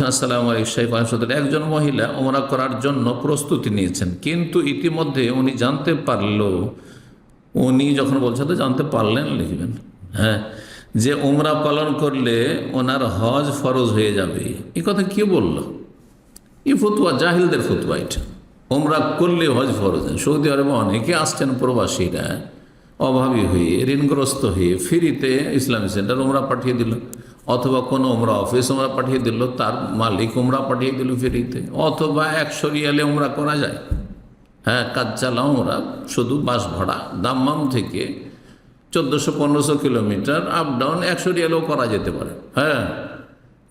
বলছেন, আসসালামু আলাইকুম শাইখ আহমদুল্লাহ, একজন মহিলা ওমরা করার জন্য প্রস্তুতি নিয়েছেন, কিন্তু ইতিমধ্যে উনি জানতে পারলো, উনি যখন বলছেন তো জানতে পারলেন লিখবেন, হ্যাঁ, যে ওমরা পালন করলে ওনার হজ ফরজ হয়ে যাবে। এই কথা কে বলল? এই ফতুয়া জাহিলদের ফতুয়া। এটা ওমরা করলে হজ ফরজ। সৌদি আরবে অনেকে আসছেন প্রবাসীরা, অভাবী হয়ে ঋণগ্রস্ত হয়ে ফ্রিতে ইসলামী সেন্টার ওমরা পাঠিয়ে দিল, অথবা কোনো ওমরা অফিস ওমরা পাঠিয়ে দিল, তার মালিক ওমরা পাঠিয়ে দিল ফ্রিতে, অথবা 100 রিয়ালে ওমরা করা যায়। হ্যাঁ, কাজ চালাও ওমরা, শুধু বাস ভাড়া দাম্মাম থেকে 1400-1500 কিলোমিটার আপ ডাউন 100 রিয়ালেও করা যেতে পারে। হ্যাঁ,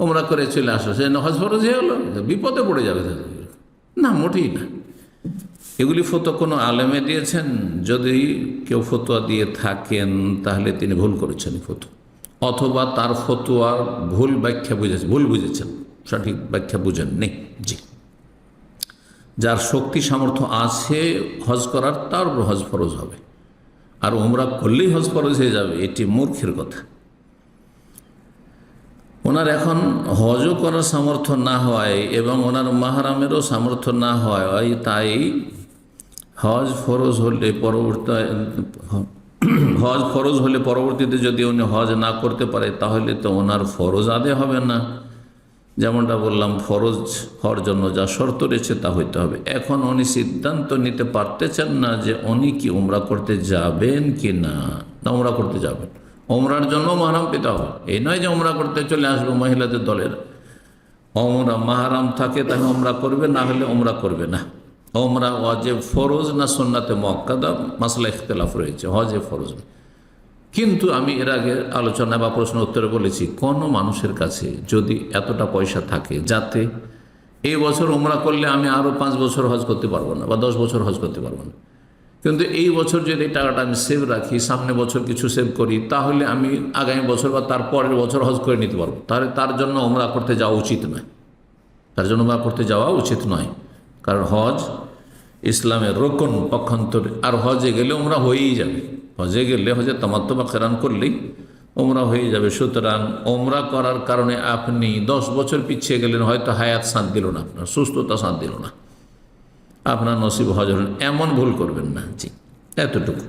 ওমরা করে চলে আসো, সে হজ ফরজ হয়ে হলো, বিপদে পড়ে যাবে না, মোটেই না। এগুলি ফতোয়া কোনো আলেমে দিয়েছেন? যদি কেউ ফতোয়া দিয়ে থাকেন তাহলে তিনি ভুল করেছেন ফতোয়া, অথবা তার ফতোয়ার ভুল ব্যাখ্যা বুঝেছেন, ভুল বুঝেছেন, সঠিক ব্যাখ্যা বুঝেননি। জি, যার শক্তি সামর্থ্য আছে হজ করার, তার উপর হজ ফরজ হবে, আর ওমরা করলেই হজ ফরজ হয়ে যাবে, এটি মূর্খের কথা। ওনার এখন হজও করার সামর্থ্য না হয় এবং ওনার মাহরামেরও সামর্থ্য না হয়, তাই হজ ফরজ হলে পরবর্তীতে যদি উনি হজ না করতে পারে তাহলে তো ওনার ফরজ আদায় হবে না। যেমনটা বললাম, ফরজ হওয়ার জন্য যা শর্ত রয়েছে তা হইতে হবে। এখন উনি সিদ্ধান্ত নিতে পারতেছেন না যে উনি কি উমরা করতে যাবেন কি না উমরা করতে যাবেন। ওমরার জন্য মাহরাম পেতে হবে, এই নয় যে উমরা করতে চলে আসবে মহিলাদের দলের। ওমরা মাহরাম থাকে তাহলে উমরা করবে, না হলে উমরা করবে না। ওমরা ওয়াজিব ফরজ না সুন্নাতে মুআক্কাদা, মাসলা ইখতিলাফ রয়েছে, হজে ফরজ। কিন্তু আমি এর আগে আলোচনা বা প্রশ্ন উত্তরে বলেছি, কোনো মানুষের কাছে যদি এতটা পয়সা থাকে যাতে এই বছর উমরা করলে আমি আরও 5 বছর হজ করতে পারবো না বা 10 বছর হজ করতে পারবো না, কিন্তু এই বছর যদি টাকাটা আমি সেভ রাখি, সামনে বছর কিছু সেভ করি, তাহলে আমি আগামী বছর বা তার পরের বছর হজ করে নিতে পারবো, তাহলে তার জন্য উমরা করতে যাওয়া উচিত নয়। তার জন্য উমরা করতে যাওয়া উচিত নয়, কারণ হজ ইসলামের রোকন পক্ষান্তরে। আর হজে গেলে উমরা হয়েই যাবে, হজে গেলে হজে তামাত্তু বা কিরান করলেই উমরা হয়ে যাবে। সুতরাং উমরা করার কারণে আপনি 10 বছর পিছিয়ে গেলেন, হয়তো হায়াত সাথ দিল না, আপনার সুস্থতা সাথ দিল না, আপনার নসিব হজ হলেন, এমন ভুল করবেন না। জি, এতটুকু।